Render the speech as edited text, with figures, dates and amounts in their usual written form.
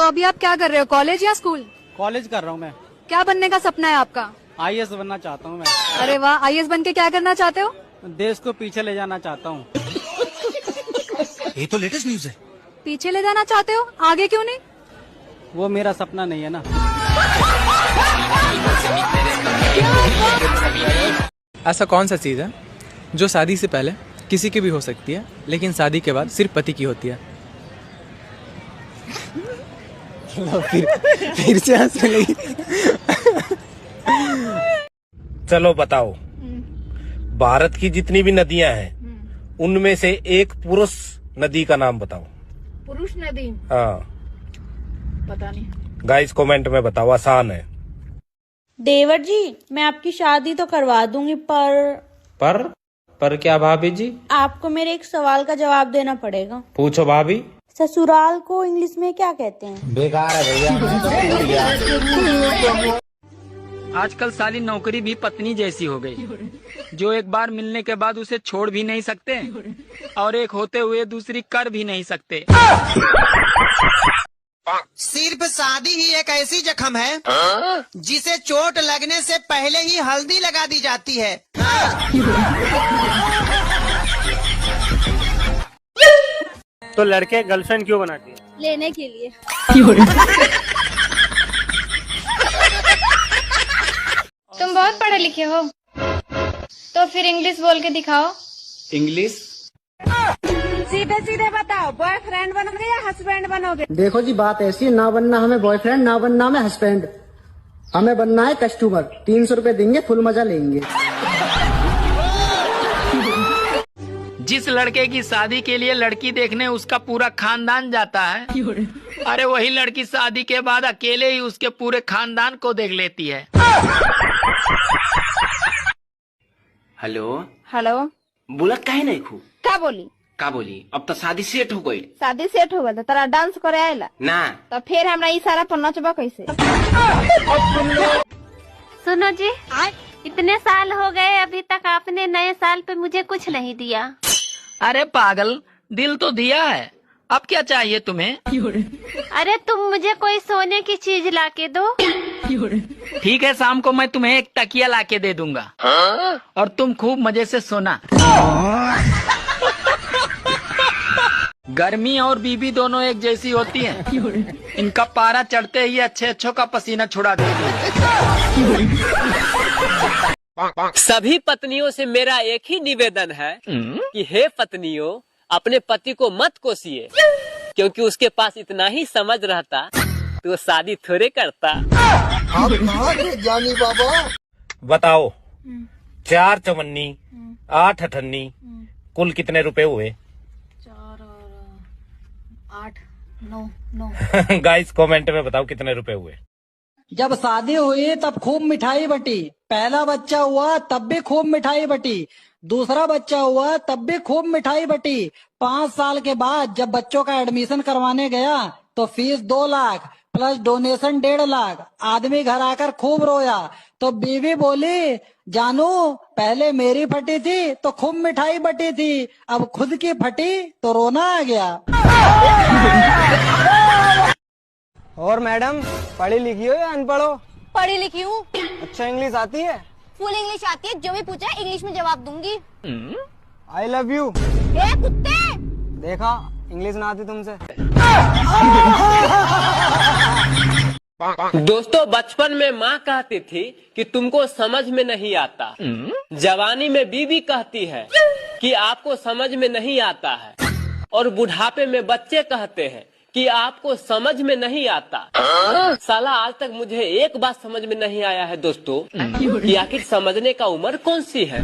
तो अभी आप क्या कर रहे हो, कॉलेज या स्कूल? कॉलेज कर रहा हूँ मैं। क्या बनने का सपना है आपका? आईएएस बनना चाहता हूँ मैं। अरे वाह, आईएएस बन के क्या करना चाहते हो? देश को पीछे ले जाना चाहता हूँ। ये तो लेटेस्ट न्यूज है। पीछे ले जाना चाहते हो, आगे क्यों नहीं? वो मेरा सपना नहीं है ना। ऐसा कौन सा चीज़ है जो शादी से पहले किसी की भी हो सकती है लेकिन शादी के बाद सिर्फ पति की होती है? फिर से हंसने लगी। चलो बताओ, भारत की जितनी भी नदियां हैं उनमें से एक पुरुष नदी का नाम बताओ। पुरुष नदी? हाँ, पता नहीं। गाइस कमेंट में बताओ, आसान है। देवर जी, मैं आपकी शादी तो करवा दूंगी, पर क्या भाभी जी? आपको मेरे एक सवाल का जवाब देना पड़ेगा। पूछो भाभी। ससुराल को इंग्लिश में क्या कहते हैं? बेकार है भैया। आजकल साली नौकरी भी पत्नी जैसी हो गई, जो एक बार मिलने के बाद उसे छोड़ भी नहीं सकते और एक होते हुए दूसरी कर भी नहीं सकते। सिर्फ शादी ही एक ऐसी जख्म है जिसे चोट लगने से पहले ही हल्दी लगा दी जाती है। तो लड़के गर्लफ्रेंड क्यों बनाते हैं? लेने के लिए। तुम बहुत पढ़े लिखे हो, तो फिर इंग्लिश बोल के दिखाओ। इंग्लिश? सीधे सीधे बताओ, बॉयफ्रेंड बनोगे या हस्बैंड बनोगे? देखो जी, बात ऐसी है, ना बनना हमें बॉयफ्रेंड, ना बनना हमें हस्बैंड, हमें बनना है कस्टमर। 300 रुपए देंगे, फुल मजा लेंगे। जिस लड़के की शादी के लिए लड़की देखने उसका पूरा खानदान जाता है, अरे वही लड़की शादी के बाद अकेले ही उसके पूरे खानदान को देख लेती है। हेलो हेलो, बोला काहे नहीं खू? क्या बोली? का बोली? अब तो शादी सेट हो गई। शादी सेट हो गया, तेरा डांस करे आयला ना, तो फिर हमरा इशारा पर नचबा कैसे? सुनो जी, इतने साल हो गए अभी तक आपने नए साल पे मुझे कुछ नहीं दिया। अरे पागल, दिल तो दिया है, अब क्या चाहिए तुम्हें? अरे तुम मुझे कोई सोने की चीज लाके दो। ठीक है, शाम को मैं तुम्हें एक तकिया लाके दे दूंगा और तुम खूब मजे से सोना। गर्मी और बीबी दोनों एक जैसी होती हैं। इनका पारा चढ़ते ही अच्छे अच्छों का पसीना छुड़ा देती है। सभी पत्नियों से मेरा एक ही निवेदन है कि हे पत्नियों, अपने पति को मत कोसिए, क्योंकि उसके पास इतना ही समझ रहता तो शादी थोड़े करता। जानी बाबा बताओ, 4 चवन्नी 8 अठन्नी कुल कितने रुपए हुए? 4 और 8 9। गाइस कमेंट में बताओ कितने रुपए हुए। जब शादी हुई तब खूब मिठाई बटी, पहला बच्चा हुआ तब भी खूब मिठाई बटी, दूसरा बच्चा हुआ तब भी खूब मिठाई बटी। 5 साल के बाद जब बच्चों का एडमिशन करवाने गया तो fees 2 lakh plus donation 1.5 lakh. आदमी घर आकर खूब रोया तो बीवी बोली, जानू पहले मेरी फटी थी तो खूब मिठाई बटी थी, अब खुद की फटी तो रोना आ गया। और मैडम, पढ़ी लिखी हो या अनपढ़ हो? पढ़ी लिखी हूँ। अच्छा, इंग्लिश आती है? फुल इंग्लिश आती है, जो भी पूछा इंग्लिश में जवाब दूंगी। I love you. ए कुत्ते, देखा, इंग्लिश ना आती तुमसे। दोस्तों, बचपन में माँ कहती थी कि तुमको समझ में नहीं आता। जवानी में बीवी कहती है कि आपको समझ में नहीं आता है, और बुढ़ापे में बच्चे कहते हैं कि आपको समझ में नहीं आता। साला आज तक मुझे एक बात समझ में नहीं आया है दोस्तों, कि आखिर समझने का उम्र कौन सी है।